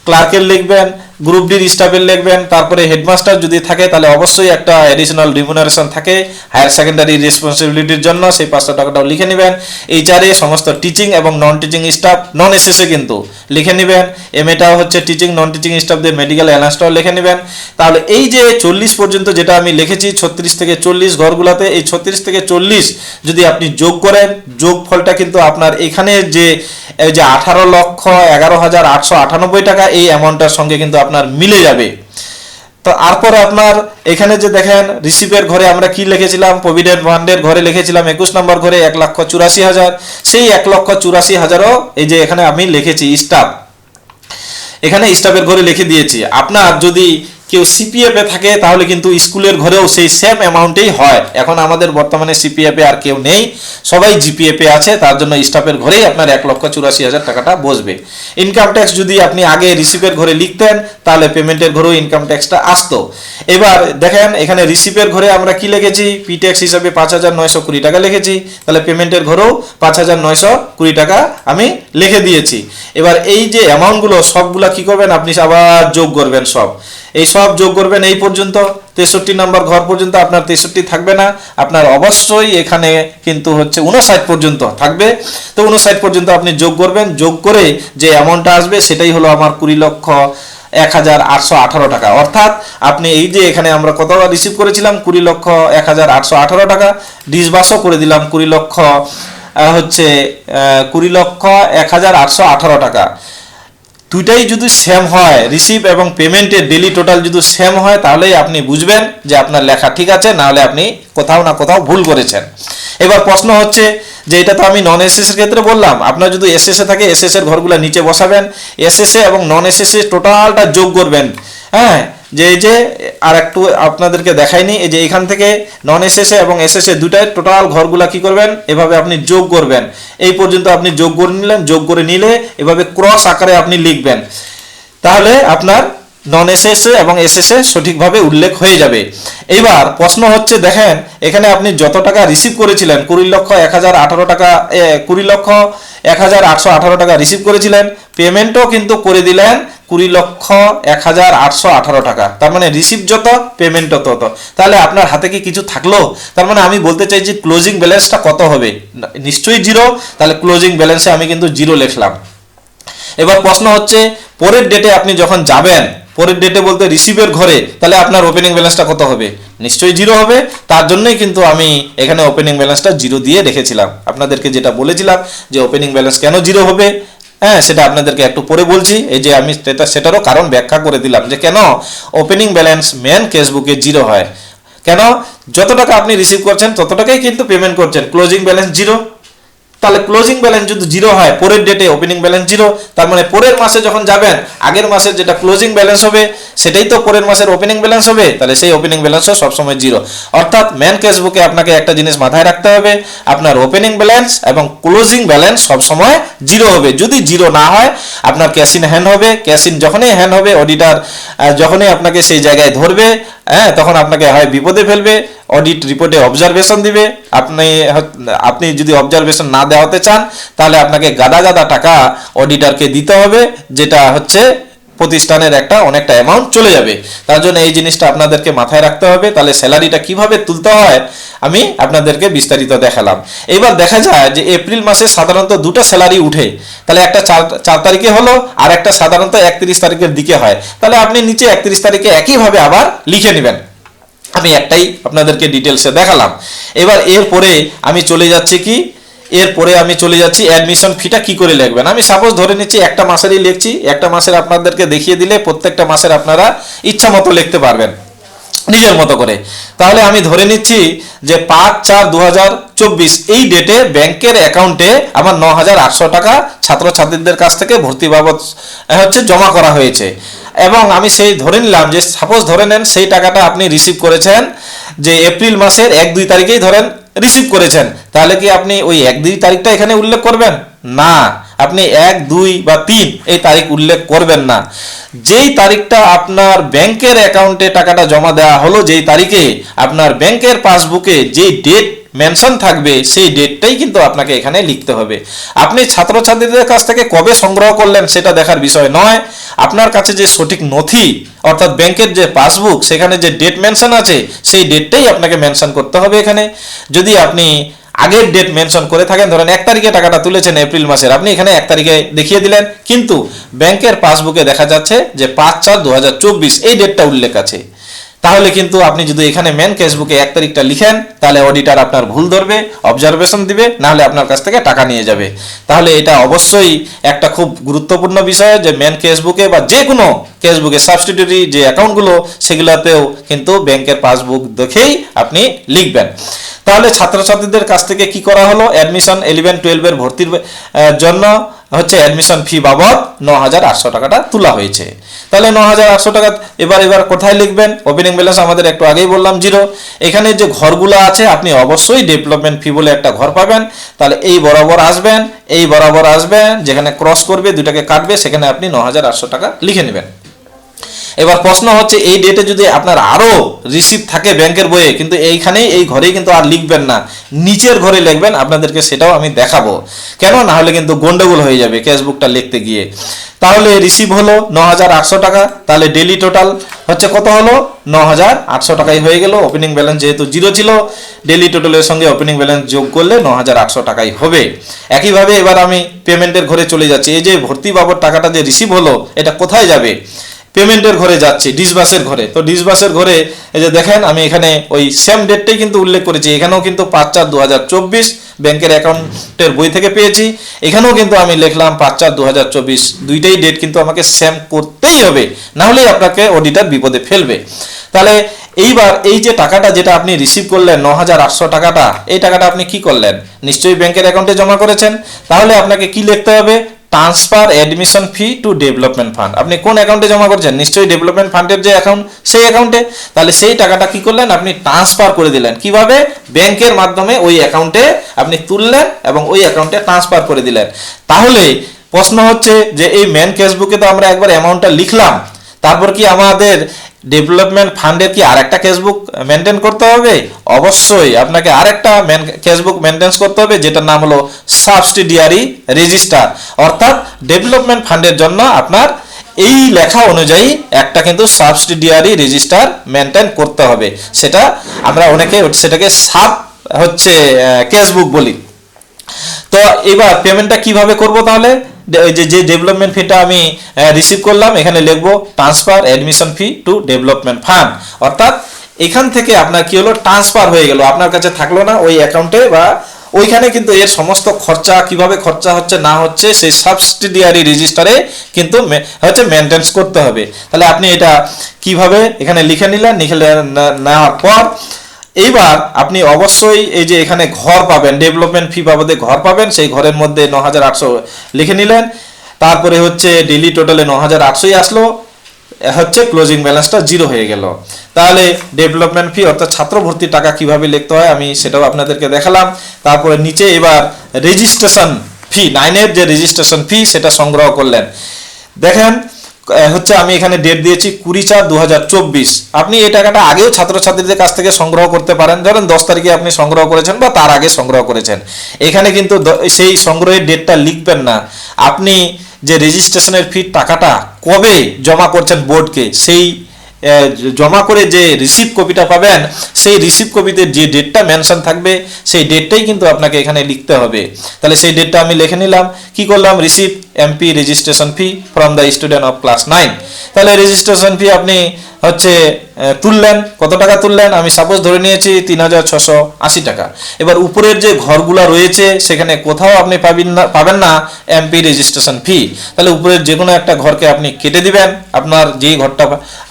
ক্লার্কের লিখবেন, গ্রুপ ডির স্টাফের লিখবেন। তারপরে হেডমাস্টার যদি থাকে তাহলে অবশ্যই একটা এডিশনাল রিমুনারেশন থাকে হায়ার সেকেন্ডারি রেসপন্সিবিলিটির জন্য, সেই 500 টাকাটাও লিখে নেবেন। এইচআরএ সমস্ত টিচিং এবং নন টিচিং স্টাফ, নন এসএসএ কিন্তু লিখে নেবেন। এমএটাও হচ্ছে টিচিং নন টিচিং স্টাফদের মেডিকেল অ্যালাউন্সটাও লিখে নেবেন। তাহলে এই যে 40 পর্যন্ত যেটা আমি লিখেছি 36 থেকে 40 ঘরগুলোতে, এই 36 থেকে 40 যদি আপনি যোগ করেন, যোগফলটা কিন্তু আপনার এখানে যে 18,11,898 টাকা এই অ্যামাউন্টটার সঙ্গে কিন্তু আপনার মিলে যাবে। তো তারপর আপনার এখানে যে দেখেন রিসিভের ঘরে আমরা কি লিখেছিলাম, প্রভিডেন্ট ফান্ডের ঘরে লিখেছিলাম 21 নম্বর ঘরে 1,84,000, সেই 1,84,000ও এই যে এখানে আমি লিখেছি স্টাফ, এখানে স্টাফের ঘরে লিখে দিয়েছি। আপনার যদি কেউ সিপিএফ এ থাকে তাহলে কিন্তু স্কুলের ঘরেও সেই সেম অ্যামাউন্টেই হয়। এখন আমাদের বর্তমানে সিপিএফ এ আর কেউ নেই, সবাই জিপিএফ এ আছে, তার জন্য স্টাফের ঘরেই আপনার 1,84,000 টাকাটা বসবে। ইনকাম ট্যাক্স যদি আপনি আগে রিসিভের ঘরে লিখতেন তাহলে পেমেন্টের ঘরেও ইনকাম ট্যাক্সটা আসতো। এবার দেখেন এখানে রিসিভের ঘরে আমরা কি লিখেছি, পি ট্যাক্স হিসাবে 5,920 টাকা লিখেছি, তাহলে পেমেন্টের ঘরেও 5,920 টাকা আমি লিখে দিয়েছি। এবার এই যে অ্যামাউন্টগুলো সবগুলা কি করবেন, আপনি আবার যোগ করবেন, এই সব যোগ করবেন এই পর্যন্ত 63 নম্বর ঘর পর্যন্ত। আপনার 63 থাকবে না, আপনার অবশ্যই এখানে কিন্তু হচ্ছে 59 পর্যন্ত থাকবে। তো 59 পর্যন্ত আপনি যোগ করবেন, যোগ করে যে অ্যামাউন্টটা আসবে সেটাই হলো আমার 20,01,818 টাকা। অর্থাৎ আপনি এই যে এখানে আমরা কত রিসিভ করেছিলাম 20,01,818 টাকা, ডিসবার্সও করে দিলাম 20,01,818 টাকা। দুইটাই যদি সেম হয়, রিসিভ এবং পেমেন্টের ডেলি টোটাল যদি সেম হয় তাহলেই আপনি বুঝবেন যে আপনার লেখা ঠিক আছে, না হলে আপনি কোথাও না কোথাও ভুল করেছেন। এবার প্রশ্ন হচ্ছে যে এটা তো আমি নন এসএস এর ক্ষেত্রে বললাম, আপনার যদি এসএস এ থাকে এসএস এর ঘরগুলো নিচে বসাবেন, এসএস এ এবং নন এসএস এ টোটালটা যোগ করবেন। হ্যাঁ, যে আর একটু আপনাদেরকে দেখাইনি, এই যে এখান থেকে নন এসএসএ এবং এসএসএ দুটাই টোটাল ঘরগুলা কি করবেন, এভাবে আপনি যোগ করবেন। এই পর্যন্ত আপনি যোগ করে নিলেন, যোগ করে নিলে এভাবে ক্রস আকারে আপনি লিখবেন, তাহলে আপনার নন এসএসএ এবং এসএসএ সঠিকভাবে উল্লেখ হয়ে যাবে। এবার প্রশ্ন হচ্ছে দেখেন এখানে আপনি যত টাকা রিসিভ করেছিলেন 20,01,018 টাকা, 20,01,818 টাকা রিসিভ করেছিলেন, পেমেন্টও কিন্তু করে দিলেন 20,01,818 টাকা। তার মানে রিসিভ যত পেমেন্টও তত, তাহলে আপনার হাতে কি কিছু থাকলো? তার মানে আমি বলতে চাই যে ক্লোজিং ব্যালেন্সটা কত হবে, নিশ্চয়ই জিরো, তাহলে ক্লোজিং ব্যালেন্সে আমি কিন্তু জিরো লিখলাম। এবার প্রশ্ন হচ্ছে পরের ডেটে আপনি যখন যাবেন, পরের ডেটে বলতে রিসিভের ঘরে, তাহলে আপনার ওপেনিং ব্যালেন্সটা কত হবে, নিশ্চয়ই জিরো হবে। তার জন্যই কিন্তু আমি এখানে ওপেনিং ব্যালেন্সটা জিরো দিয়ে রেখেছিলাম। আপনাদেরকে যেটা বলেছিলাম যে ওপেনিং ব্যালেন্স কেন জিরো হবে, হ্যাঁ সেটা আপনাদেরকে একটু পরে বলছি। এই যে আমি সেটারও কারণ ব্যাখ্যা করে দিলাম যে কেন ওপেনিং ব্যালেন্স মেন কেসবুকে জিরো হয়। কেন, যত টাকা আপনি রিসিভ করছেন তত টাকাই কিন্তু পেমেন্ট করছেন, ক্লোজিং ব্যালেন্স জিরো। তাহলে ক্লোজিং ব্যালেন্স যদি জিরো হয়, পরের ডেটে ওপেনিং ব্যালেন্স জিরো, তার মানে পরের মাসে যখন যাবেন আগের মাসের যেটা ক্লোজিং ব্যালেন্স হবে সেটাই তো পরের মাসের ওপেনিং ব্যালেন্স হবে, তাহলে সেই ওপেনিং ব্যালেন্সও সবসময় জিরো। অর্থাৎ মেন ক্যাশ বুকে আপনাকে একটা জিনিস মাথায় রাখতে হবে, আপনার ওপেনিং ব্যালেন্স এবং ক্লোজিং ব্যালেন্স সবসময় জিরো হবে। যদি জিরো না হয় আপনার ক্যাশ ইন হ্যান্ড হবে, ক্যাশ ইন যখনই হ্যান্ড হবে অডিটর যখনই আপনাকে সেই জায়গায় ধরবে, হ্যাঁ তখন আপনাকে হয় বিপদে ফেলবে, অডিট রিপোর্টে অবজারভেশন দিবে। আপনি যদি অবজারভেশন না দেওয়াতে চান তাহলে আপনাকে গাদা গাদা টাকা অডিটরকে দিতে হবে, যেটা হচ্ছে প্রতিষ্ঠানের একটা অনেকটা অ্যামাউন্ট চলে যাবে। তার জন্য এই জিনিসটা আপনাদেরকে মাথায় রাখতে হবে। তাহলে স্যালারিটা কিভাবে তুলতে হয় আমি আপনাদেরকে বিস্তারিত দেখালাম। এবার দেখা যায় যে এপ্রিল মাসে সাধারণত দুটো স্যালারি উঠে, তাহলে একটা 4 তারিখে হলো আর একটা সাধারণত 31 তারিখের দিকে হয়। তাহলে আপনি নিচে 31 তারিখে একইভাবে আবার লিখে নেবেন। আমি একটাই আপনাদেরকে ডিটেলসে দেখালাম। এবার এরপরে আমি চলে যাচ্ছি অ্যাডমিশন ফিটা কি করে লিখবেন। আমি সাপোজ ধরে নিচ্ছি একটা মাসেরই লিখছি, একটা মাসের আপনাদেরকে দেখিয়ে দিলে প্রত্যেকটা মাসের আপনারা ইচ্ছা মতো লিখতে পারবেন। নিজের মতো করে। তাহলে আমি ধরে নিচ্ছি যে 5/4/2024 এই ডেটে ব্যাংকের অ্যাকাউন্টে আমার 9,800 টাকা ছাত্রছাত্রীদের কাছ থেকে ভর্তি বাবদ জমা করা হয়েছে। এবং আমি সেই ধরে নিলাম যে সাপোজ ধরে নেন সেই টাকাটা আপনি রিসিভ করেছেন যে এপ্রিল মাসের 1-2 তারিখেই ধরেন রিসিভ করেছেন, তাহলে কি আপনি ওই 1-2 তারিখটা এখানে উল্লেখ করবেন না? আপনি 1-2 বা 3 এই তারিখ উল্লেখ করবেন না। যেই তারিখটা আপনার ব্যাংকের অ্যাকাউন্টে টাকাটা জমা দেওয়া হলো, যেই তারিখে আপনার ব্যাংকের পাসবুকে যেই ডেট মেনশন থাকবে সেই ডেটটাই কিন্তু আপনাকে এখানে লিখতে হবে। আপনি ছাত্রছাত্রীদের কাছ থেকে কবে সংগ্রহ করলেন সেটা দেখার বিষয় নয়, আপনার কাছে যে সঠিক নথি অর্থাৎ ব্যাংকের যে পাসবুক সেখানে যে ডেট মেনশন আছে সেই ডেটটাই আপনাকে মেনশন করতে হবে এখানে। যদি আপনি আগের ডেট মেনশন করে থাকেন, ধরেন 1 তারিখে টাকাটা তুলেছেন এপ্রিল মাসের, আপনি এখানে 1 তারিখে দেখিয়ে দিলেন, কিন্তু ব্যাংকের পাসবুকে দেখা যাচ্ছে যে 5/4/2024 এই ডেটটা উল্লেখ আছে, তাহলে কিন্তু আপনি যদি এখানে মেন কেসবুকে 1 তারিখটা লিখেন তাহলে অডিটর আপনার ভুল ধরবে, অবজারভেশন দিবে, নাহলে আপনার কাছ থেকে টাকা নিয়ে যাবে। তাহলে এটা অবশ্যই একটা খুব গুরুত্বপূর্ণ বিষয় যে মেন কেসবুকে বা যে কোনো কেসবুকে সাবস্টিটিউটরি যে অ্যাকাউন্টগুলো সেগুলোতেও কিন্তু ব্যাংকের পাসবুক দেখেই আপনি লিখবেন। তাহলে ছাত্রছাত্রীদের কাছ থেকে কি করা হলো, অ্যাডমিশন 11-12 এর ভর্তির জন্য অ্যাডমিশন ফি বাবদ 9,800 টাকাটা তোলা হয়েছে। তাহলে 9,800 টাকা এবার কোথায় লিখবেন? ওপেনিং ব্যালেন্স আমাদের একটু আগেই বললাম 0। এখানে যে ঘরগুলো আছে আপনি অবশ্যই ডেভেলপমেন্ট ফি বলে একটা ঘর পাবেন, তাহলে এই বরাবর আসবেন, যেখানে ক্রস করবে দুটাকে কাটবে সেখানে আপনি 9,800 টাকা লিখে নেবেন। এবার প্রশ্ন হচ্ছে এই ডেটে যদি আপনার আরো রিসিপ্ট থাকে ব্যাংকের বইয়ে, কিন্তু এইখানেই এই ঘরেই কিন্তু আর লিখবেন না, নিচের ঘরে লিখবেন। আপনাদেরকে সেটাও আমি দেখাবো কেন, না হলে কিন্তু গন্ডগোল হয়ে যাবে কেসবুকটা লিখতে গিয়ে। তাহলে রিসিভ হলো 9,800 টাকা, তাহলে ডেলি টোটাল কত হলো? 9,800 টাকাই হয়ে গেল। ওপেনিং ব্যালেন্স যেহেতু 0 ছিল, ডেলি টোটালের সঙ্গে ওপেনিং ব্যালেন্স যোগ করলে 9,800 টাকাই হবে। একইভাবে এবার আমি পেমেন্টের ঘরে চলে যাচ্ছি। এই যে ভর্তি বাবদ টাকাটা যে রিসিভ হলো এটা কোথায় যাবে? পেমেন্টের ঘরে যাচ্ছে, ডিসবাসের ঘরে। তো ডিসবাসের ঘরে এই যে দেখেন আমি এখানে ওই সেম ডেটটাই কিন্তু উল্লেখ করেছি, এখানেও কিন্তু 5/4/2024 ব্যাংকের অ্যাকাউন্টের বই থেকে পেয়েছি, এখানেও কিন্তু আমি লিখলাম 5/4/2024। দুইটাই ডেট কিন্তু আমাকে সেম করতেই হবে, না হলেই আপনাকে অডিটর বিপদে ফেলবে। তাহলে এইবার এই যে টাকাটা যেটা আপনি রিসিভ করলেন 9,800 টাকাটা, এই টাকাটা আপনি কি করলেন? নিশ্চয়ই ব্যাংকের অ্যাকাউন্টে জমা করেছেন। তাহলে আপনাকে কি লিখতে হবে? Transfer admission fee to development fund. আপনি কোন অ্যাকাউন্টে জমা করছেন? নিশ্চয়ই ডেভেলপমেন্ট ফান্ডের যে অ্যাকাউন্ট সেই অ্যাকাউন্টে। তাহলে সেই টাকাটা কি করলেন? আপনি ট্রান্সফার করে দিলেন। কিভাবে? ব্যাংকের মাধ্যমে ওই অ্যাকাউন্টে আপনি তুললেন এবং ওই অ্যাকাউন্টে ট্রান্সফার করে দিলেন। তাহলে প্রশ্ন হচ্ছে যে এই মেন কেসবুকে তো আমরা একবার অ্যামাউন্টটা লিখলাম, তারপর কি আমাদের ডেভেলপমেন্ট ফান্ডের কি আরেকটা কেসবুক মেনটেন করতে হবে? অবশ্যই আপনাকে আরেকটা কেসবুক মেনটেন করতে হবে, যেটার নাম হলো সাবসিডিয়ারি রেজিস্টার। অর্থাৎ ডেভেলপমেন্ট ফান্ডের জন্য আপনার এই লেখা অনুযায়ী একটা কিন্তু সাবসিডিয়ারি রেজিস্টার মেনটেন করতে হবে। সেটা আমরা অনেকে সেটাকে কেসবুক বলি। তো এবার পেমেন্টটা কিভাবে করব? তাহলে যে ডেভেলপমেন্ট ফিটা আমি রিসিভ করলাম এখানে লিখবো transfer admission fee to development fund. অর্থাৎ এখান থেকে আপনার কি হলো? ট্রান্সফার হয়ে গেল, আপনার কাছে থাকলো না ওই অ্যাকাউন্টে বা ওইখানে, কিন্তু এর সমস্ত খরচা কিভাবে খরচা হচ্ছে না হচ্ছে সেই সাবসিডিয়ারি রেজিস্টারে কিন্তু মেনটেন্স করতে হবে। তাহলে আপনি এটা কিভাবে এখানে লিখে নিলেন, নেওয়ার পর এইবার আপনি অবশ্যই এই যে এখানে ঘর পাবেন, ডেভেলপমেন্ট ফি বাবদে ঘর পাবেন, সেই ঘরের মধ্যে 9,800 লিখে নিলেন। তারপরে ডেলি টোটালে 9,800 আসলো, ক্লোজিং ব্যালেন্সটা 0 হয়ে গেল। তাহলে ডেভেলপমেন্ট ফি অর্থাৎ ছাত্র ভর্তির টাকা কিভাবে লিখতে হয় আমি সেটাও আপনাদেরকে দেখালাম। তারপরে নিচে এবার রেজিস্ট্রেশন ফি, 9 এর যে রেজিস্ট্রেশন ফি সেটা সংগ্রহ করলেন। দেখেন আমি এখানে ডেট দিয়েছি 20/4/2024। আপনি এই টাকাটা আগেও ছাত্রছাত্রীদের কাছ থেকে সংগ্রহ করতে পারেন, ধরেন 10 তারিখে আপনি সংগ্রহ করেছেন বা তার আগে সংগ্রহ করেছেন। এখানে কিন্তু সেই সংগ্রহের ডেটটা লিখবেন না, আপনি যে রেজিস্ট্রেশনের ফি টাকাটা কবে জমা করছেন বোর্ডকে, সেই জমা করে যে রিসিপ্ট কপিটা পাবেন সেই রিসিপ্ট কপিতে যে ডেটটা মেনশন থাকবে সেই ডেটটাই কিন্তু আপনাকে এখানে লিখতে হবে। তাহলে সেই ডেটটা আমি লিখে নিলাম। কি করলাম? Receipt MP registration fee from the student of class 9। তাহলে রেজিস্ট্রেশন ফি আপনি হচ্ছে তুললেন, কত টাকা তুললেন, আমি সাপোজ ধরে নিয়েছি 3680 টাকা। এবার উপরের যে ঘরগুলা রয়েছে সেখানে কোথাও আপনি পাবেন না এমপি রেজিস্ট্রেশন ফি। তাহলে উপরের যে কোনো একটা ঘরকে আপনি কেটে দিবেন, আপনার যেই ঘরটা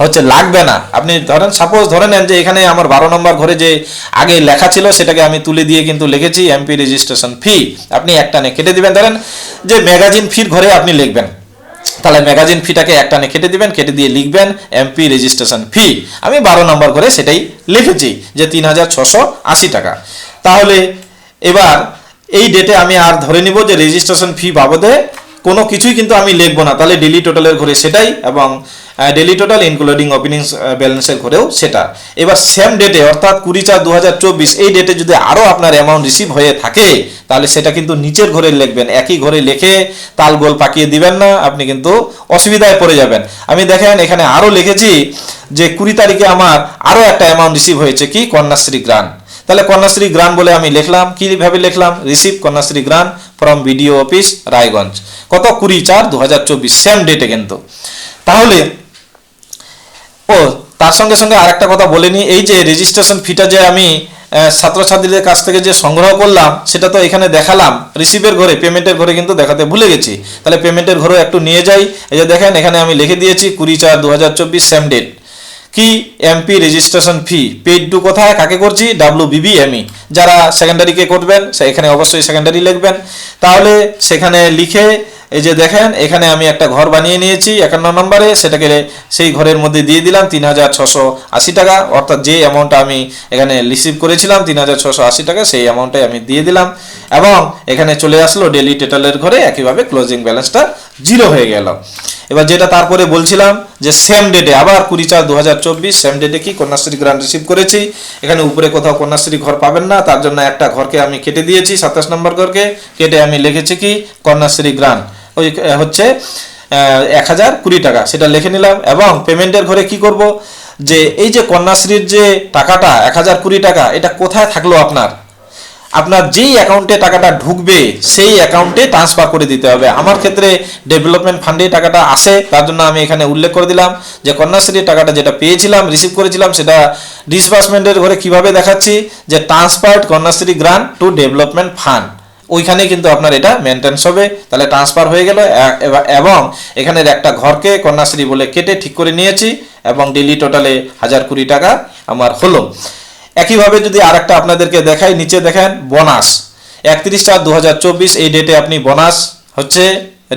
হচ্ছে লাগবে না। আপনি ধরেন সাপোজ ধরে নেন যে এখানে আমার 12 নম্বর ঘরে যে আগে লেখা ছিল সেটাকে আমি তুলে দিয়ে কিন্তু লিখেছি এমপি রেজিস্ট্রেশন ফি, আপনি একটানে কেটে দিবেন। ধরেন যে ম্যাগাজিন ফির ঘরে আপনি লিখবেন, তাহলে ম্যাগাজিন ফিটাকে একটানে কেটে দিবেন, কেটে দিয়ে লিখবেন এমপি রেজিস্ট্রেশন ফি। আমি 12 নম্বর করে সেটাই লিখেছি যে 3680 টাকা। তাহলে এবার এই ডেটে আমি আর ধরে নিব যে রেজিস্ট্রেশন ফি বাবদে কোনো কিছুই কিন্তু আমি লিখবো না, তাহলে ডেলি টোটালের ঘরে সেটাই এবং ডেলি টোটাল ইনক্লুডিং ওপেনিং ব্যালেন্সের ঘরেও সেটা। এবার সেম ডেটে অর্থাৎ 20/4/2024 এই ডেটে যদি আরও আপনার অ্যামাউন্ট রিসিভ হয়ে থাকে তাহলে সেটা কিন্তু নিচের ঘরে লিখবেন, একই ঘরে লিখে তাল গোল পাকিয়ে দিবেন না, আপনি কিন্তু অসুবিধায় পড়ে যাবেন। আমি দেখেন এখানে আরও লিখেছি যে 20 তারিখে আমার আরও একটা অ্যামাউন্ট রিসিভ হয়েছে, কি কন্যাশ্রী গ্রান্ট। তাহলে কন্যাশ্রী গ্রান্ট বলে আমি লিখলাম, কিভাবে লিখলাম, receive Kanyashree grant from BDO office Raiganj, কত 20/4/2024 সেম ডেটে কিন্তু। তাহলে তার সঙ্গে সঙ্গে আরেকটা কথা বলে নিই, এই যে রেজিস্ট্রেশন ফিটা যে আমি ছাত্রছাত্রীদের কাছ থেকে যে সংগ্রহ করলাম সেটা তো এখানে দেখালাম, রিসিভের ঘরে পেমেন্টের ঘরে কিন্তু দেখাতে ভুলে গেছি। তাহলে পেমেন্টের ঘরেও একটু নিয়ে যাই, এই যে দেখেন এখানে আমি লিখে দিয়েছি 20/4/2024 সেম ডেট, কি MP registration fee paid two কোথায় কাকে করছি, WBBME। যারা সেকেন্ডারিকে করবেন এখানে অবশ্যই সেকেন্ডারি লিখবেন। তাহলে সেখানে লিখে এই যে দেখেন এখানে আমি একটা ঘর বানিয়ে নিয়েছি 51 নম্বরে, সেটাকে সেই ঘরের মধ্যে দিয়ে দিলাম 3680 টাকা, অর্থাৎ যে অ্যামাউন্টটা আমি এখানে রিসিভ করেছিলাম 3680 টাকা সেই অ্যামাউন্টটাই আমি দিয়ে দিলাম এবং এখানে চলে আসলো ডেলি টোটালের ঘরে, একইভাবে ক্লোজিং ব্যালেন্সটা 0 হয়ে গেল। এবার যেটা তারপরে বলছিলাম যে সেম ডেটে আবার 20/4/2024 সেম ডেটে কি কন্যাশ্রী গ্রান্ট রিসিভ করেছি, এখানে উপরে কোথাও কন্যাশ্রী ঘর পাবেন না, তার জন্য একটা ঘরকে আমি কেটে দিয়েছি, 27 নম্বর ঘরকে কেটে আমি লিখেছি কি কন্যাশ্রী গ্রান্ট, ওই হচ্ছে 1020 টাকা, সেটা লিখে নিলাম। এবং পেমেন্টের ঘরে কি করব, যে এই যে কন্যাশ্রীর যে টাকাটা 1020 টাকা এটা কোথায় থাকলো, আপনার যেই অ্যাকাউন্টে টাকাটা ঢুকবে সেই অ্যাকাউন্টে ট্রান্সফার করে দিতে হবে। আমার ক্ষেত্রে ডেভেলপমেন্ট ফান্ডে টাকাটা আসে, তার জন্য আমি এখানে উল্লেখ করে দিলাম যে কন্যাশ্রীর টাকাটা যেটা পেয়েছিলাম রিসিভ করেছিলাম সেটা ডিসবার্সমেন্টের ঘরে কিভাবে দেখাচ্ছি যে transferred Kanyashree grant to development fund, ওইখানে কিন্তু আপনার এটা মেনটেন্স হবে। তাহলে ট্রান্সফার হয়ে গেল এবং এখানের একটা ঘরকে কন্যাশ্রী বলে কেটে ঠিক করে নিয়েছি এবং ডেলি টোটালে 1020 টাকা আমার হলো। একইভাবে যদি আরেকটা আপনাদেরকে দেখাই, নিচে দেখেন বোনাস 31/4/2024 এই ডেটে আপনি বোনাস হচ্ছে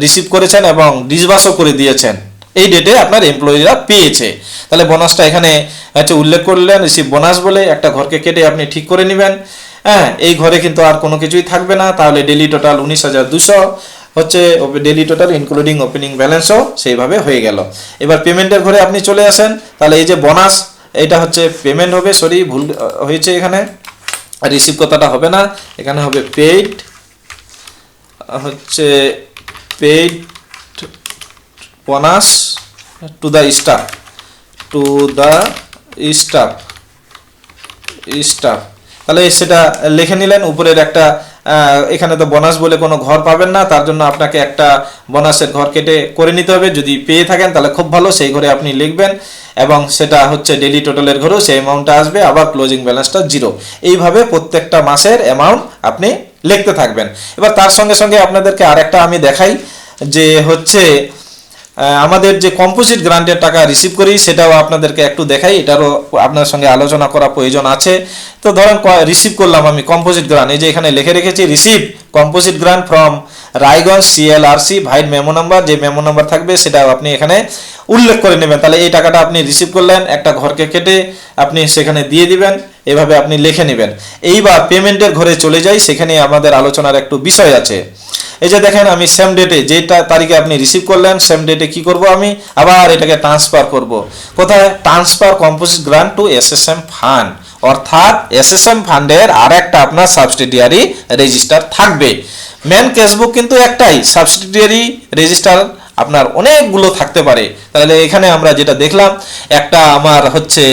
রিসিভ করেছেন এবং ডিসবার্সও করে দিয়েছেন, এই ডেটে আপনার এমপ্লয়িরা পেয়েছে। তাহলে বোনাসটা এখানে হচ্ছে উল্লেখ করলেন রিসিভ বোনাস বলে, একটা ঘরকে কেটে আপনি ঠিক করে নেবেন। হ্যাঁ, এই ঘরে কিন্তু আর কোনো কিছুই থাকবে না। তাহলে ডেলি টোটাল 19,200 হচ্ছে ডেলি টোটাল ইনক্লুডিং ওপেনিং ব্যালেন্সও সেইভাবে হয়ে গেল। এবার পেমেন্টের ঘরে আপনি চলে আসেন, তাহলে এই যে বোনাস এটা হচ্ছে পেমেন্ট হবে, সরি ভুল হয়েছে, এখানে রিসিভ কথাটা হবে না, এখানে হবে পেইড, হচ্ছে paid bonus to the staff, তাহলে সেটা লিখে নিলেন। উপরের একটা এখানে তো বোনাস বলে কোনো ঘর পাবেন না, তার জন্য আপনাকে একটা বোনাসের ঘর কেটে করে নিতে হবে, যদি পেয়ে থাকেন তাহলে খুব ভালো, সেই ঘরে আপনি লিখবেন এবং সেটা হচ্ছে ডেলি টোটালের ঘরেও সেই অ্যামাউন্টটা আসবে, আবার ক্লোজিং ব্যালেন্সটা 0। এইভাবে প্রত্যেকটা মাসের অ্যামাউন্ট আপনি লিখতে থাকবেন। এবার তার সঙ্গে সঙ্গে আপনাদেরকে আরেকটা আমি দেখাই যে হচ্ছে আমাদের যে কম্পোজিট গ্রান্টের টাকা রিসিভ করি সেটাও আপনাদেরকে একটু দেখাই, এটারও আপনার সঙ্গে আলোচনা করা প্রয়োজন আছে। তো ধরেন রিসিভ করলাম আমি কম্পোজিট গ্রান্ট, এই যে এখানে লিখে রেখেছি receive composite grant from Raiganj CLRC vide memo number, যে মেমো নাম্বার থাকবে সেটাও আপনি এখানে উল্লেখ করে নেবেন। তাহলে এই টাকাটা আপনি রিসিভ করলেন, একটা ঘরকে কেটে আপনি সেখানে দিয়ে দিবেন, এভাবে আপনি লিখে নেবেন। এইবার পেমেন্টের ঘরে চলে যাই, সেখানে আমাদের আলোচনার একটু বিষয় আছে। এই যে দেখেন আমি সেম ডেটে যেটা তারিখে আপনি রিসিভ করলেন সেম ডেটে কি করব, আমি আবার এটাকে ট্রান্সফার করব কোথায়, transfer composite grant to SSM fund, অর্থাৎ SSM ফান্ডের আর একটা আপনার সাবসিডিয়ারি রেজিস্টার থাকবে। মেন কেসবুক কিন্তু একটাই, সাবসিডিয়ারি রেজিস্টার আপনার অনেকগুলো থাকতে পারে। তাহলে এখানে আমরা যেটা দেখলাম একটা আমার হচ্ছে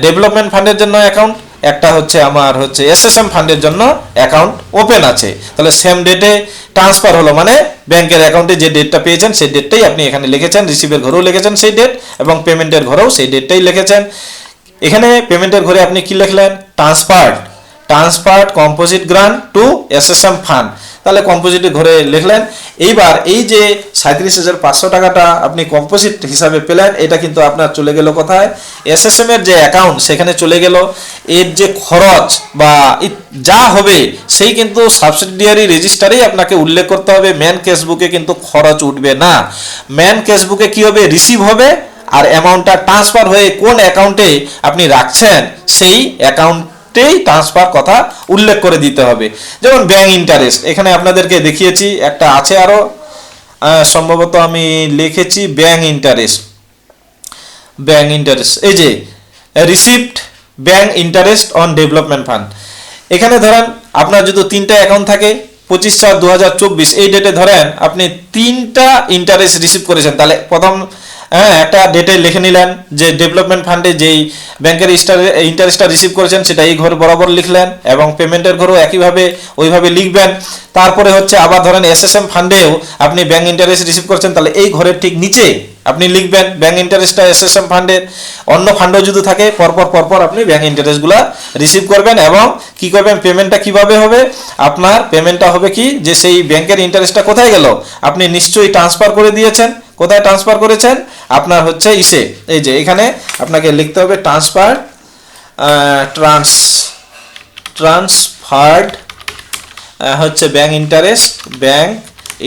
ডেভেলপমেন্ট ফান্ডের জন্য অ্যাকাউন্ট, একটা হচ্ছে আমার হচ্ছে এসএসএম ফান্ডের জন্য অ্যাকাউন্ট ওপেন আছে। তাহলে সেম ডেটে ট্রান্সফার হলো, মানে ব্যাংকের অ্যাকাউন্টে যে ডেটটা পেয়েছেন সেই ডেটটাই আপনি এখানে লিখেছেন, রিসিভের ঘরেও লিখেছেন সেই ডেট এবং পেমেন্টের ঘরেও সেই ডেটটাই লিখেছেন। এখানে পেমেন্টের ঘরে আপনি কি লিখলেন, transferred composite grant to SSM fund, তাহলে কম্পোজিটের ঘরে লিখলেন। এইবার এই যে 37,500 টাকাটা আপনি কম্পোজিট হিসাবে পেলেন, এটা কিন্তু আপনার চলে গেল কোথায়, এসএসএম এর যে অ্যাকাউন্ট সেখানে চলে গেল। এর যে খরচ বা যা হবে সেই কিন্তু সাবসিডিয়ারি রেজিস্টারেই আপনাকে উল্লেখ করতে হবে, ম্যান ক্যাশবুকে কিন্তু খরচ উঠবে না। ম্যান ক্যাশবুকে কি হবে, রিসিভ হবে, আর অ্যামাউন্টটা ট্রান্সফার হয়ে কোন অ্যাকাউন্টে আপনি রাখছেন সেই অ্যাকাউন্টেই ট্রান্সফার কথা উল্লেখ করে দিতে হবে। যেমন ব্যাংক ইন্টারেস্ট, এখানে আপনাদেরকে দেখিয়েছি, একটা আছে আরো সম্ভবত আমি লিখেছি ব্যাংক ইন্টারেস্ট, এই যে receipt bank interest on development fund. এখানে ধরেন আপনার যদি 3টা অ্যাকাউন্ট থাকে, 25/4/2024 এই ডেটে ধরেন আপনি 3টা ইন্টারেস্ট রিসিভ করেছেন, তাহলে প্রথম একটা ডেটে লিখে নিলেন যে ডেভেলপমেন্ট ফান্ডে যেই ব্যাংকের ইন্টারেস্টটা রিসিভ করেছেন সেটা এই ঘর বরাবর লিখলেন, এবং পেমেন্টের ঘরেও একইভাবে ওইভাবে লিখবেন। তারপরে হচ্ছে আবার ধরেন এসএসএম ফান্ডেও আপনি ব্যাংক ইন্টারেস্ট রিসিভ করছেন, তাহলে এই ঘরের ঠিক নিচে আপনি লিখবেন ব্যাংক ইন্টারেস্টটা এসএসএম ফান্ডের। অন্য ফান্ডও যদি থাকে পরপর আপনি ব্যাংক ইন্টারেস্টগুলো রিসিভ করবেন। এবং কি করবেন, পেমেন্টটা কিভাবে হবে, আপনার পেমেন্টটা হবে কি, যে সেই ব্যাংকের ইন্টারেস্টটা কোথায় গেল, আপনি নিশ্চয়ই ট্রান্সফার করে দিয়েছেন। কোথায় ট্রান্সফার করেছেন, আপনার হচ্ছে ইসে, এই যে এখানে আপনাকে লিখতে হবে ট্রান্সফার্ড হচ্ছে ব্যাংক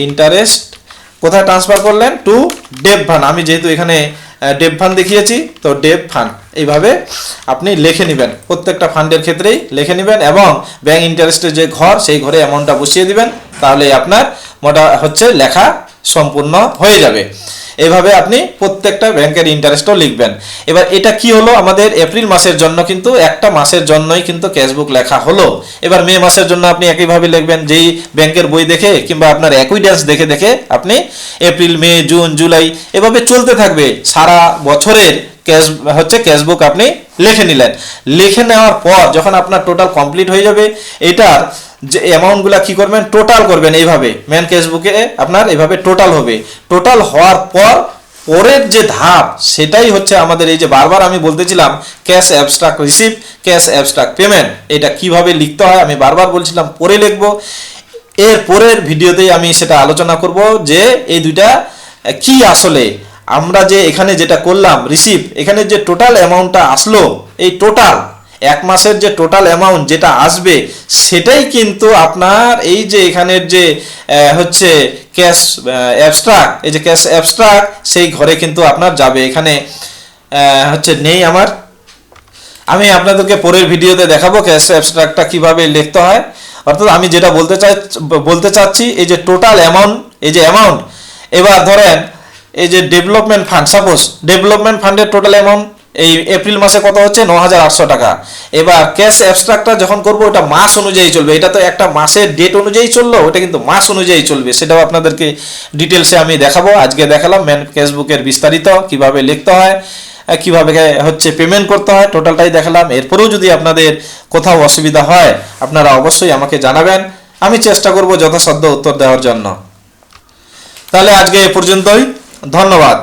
ইন্টারেস্ট কোথায় ট্রান্সফার করলেন, টু ডেভ ফান্ড। আমি যেহেতু এখানে ডেভ ফান্ড দেখিয়েছি, তো ডেভ ফান্ড এইভাবে আপনি লিখে নেবেন, প্রত্যেকটা ফান্ডের ক্ষেত্রেই লিখে নেবেন, এবং ব্যাংক ইন্টারেস্টের যে ঘর সেই ঘরে অ্যামাউন্টটা বসিয়ে দিবেন, তাহলে আপনার মোটা হচ্ছে লেখা সম্পূর্ণ হয়ে যাবে। এভাবে আপনি প্রত্যেকটা ব্যাংকের ইন্টারেস্টও লিখবেন। এবার এটা কি হলো, আমাদের এপ্রিল মাসের জন্য কিন্তু একটা মাসের জন্যই কিন্তু ক্যাশবুক লেখা হলো। এবার মে মাসের জন্য আপনি একইভাবে লিখবেন, যেই ব্যাংকের বই দেখে কিংবা আপনার অ্যাকুইডেন্স দেখে আপনি এপ্রিল, মে, জুন, জুলাই এভাবে চলতে থাকবে, সারা বছরের ক্যাশবুক আপনি লিখে নিলেন। লিখে নেওয়ার পর যখন আপনার টোটাল কমপ্লিট হয়ে যাবে, এটার যে অ্যামাউন্টগুলো কি করবেন, টোটাল করবেন। এইভাবে ম্যান ক্যাশবুকে আপনার এইভাবে টোটাল হবে। টোটাল হওয়ার পর পরের যে ধাপ সেটাই হচ্ছে আমাদের এই যে বারবার আমি বলতেছিলাম cash abstract receive, cash abstract payment, এটা কিভাবে লিখতে হয় আমি বারবার বলছিলাম, পরে লিখবো। এর পরের ভিডিওতেই আমি সেটা আলোচনা করব যে এই দুইটা কি আসলে আমরা যে এখানে যেটা করলাম রিসিভ, এখানে যে টোটাল অ্যামাউন্টটা আসলো, এই টোটাল এক মাসের যে টোটাল অ্যামাউন্ট যেটা আসবে সেটাই কিন্তু আপনার এই যে এখানের যে হচ্ছে ক্যাশ অ্যাবস্ট্রাক্ট, এই যে ক্যাশ অ্যাবস্ট্রাক্ট সেই ঘরে কিন্তু আপনার যাবে। এখানে হচ্ছে নেই আমার, আমি আপনাদেরকে পরের ভিডিওতে দেখাবো ক্যাশ অ্যাবস্ট্রাক্টটা কিভাবে লিখতে হয়। অর্থাৎ আমি যেটা বলতে চাচ্ছি এই যে টোটাল অ্যামাউন্ট, এই যে অ্যামাউন্ট, এবার ধরেন এই যে ডেভেলপমেন্ট ফান্ড, সাপোজ ডেভেলপমেন্ট ফান্ডের টোটাল অ্যামাউন্ট এই এপ্রিল মাসে কত হচ্ছে, 9,800 টাকা। এবার ক্যাশ অ্যাবস্ট্রাক্টটা যখন করবো ওটা মাস অনুযায়ী চলবে, এটা তো একটা মাসের ডেট অনুযায়ী চললো, ওটা কিন্তু মাস অনুযায়ী চলবে, সেটাও আপনাদেরকে ডিটেলসে আমি দেখাবো। আজকে দেখালাম ম্যান ক্যাশবুকের বিস্তারিত কিভাবে লিখতে হয়, কিভাবে হচ্ছে পেমেন্ট করতে হয়, টোটালটাই দেখালাম। এরপরেও যদি আপনাদের কোথাও অসুবিধা হয় আপনারা অবশ্যই আমাকে জানাবেন, আমি চেষ্টা করব যথাসাধ্য উত্তর দেওয়ার জন্য। তাহলে আজকে এ পর্যন্তই, ধন্যবাদ।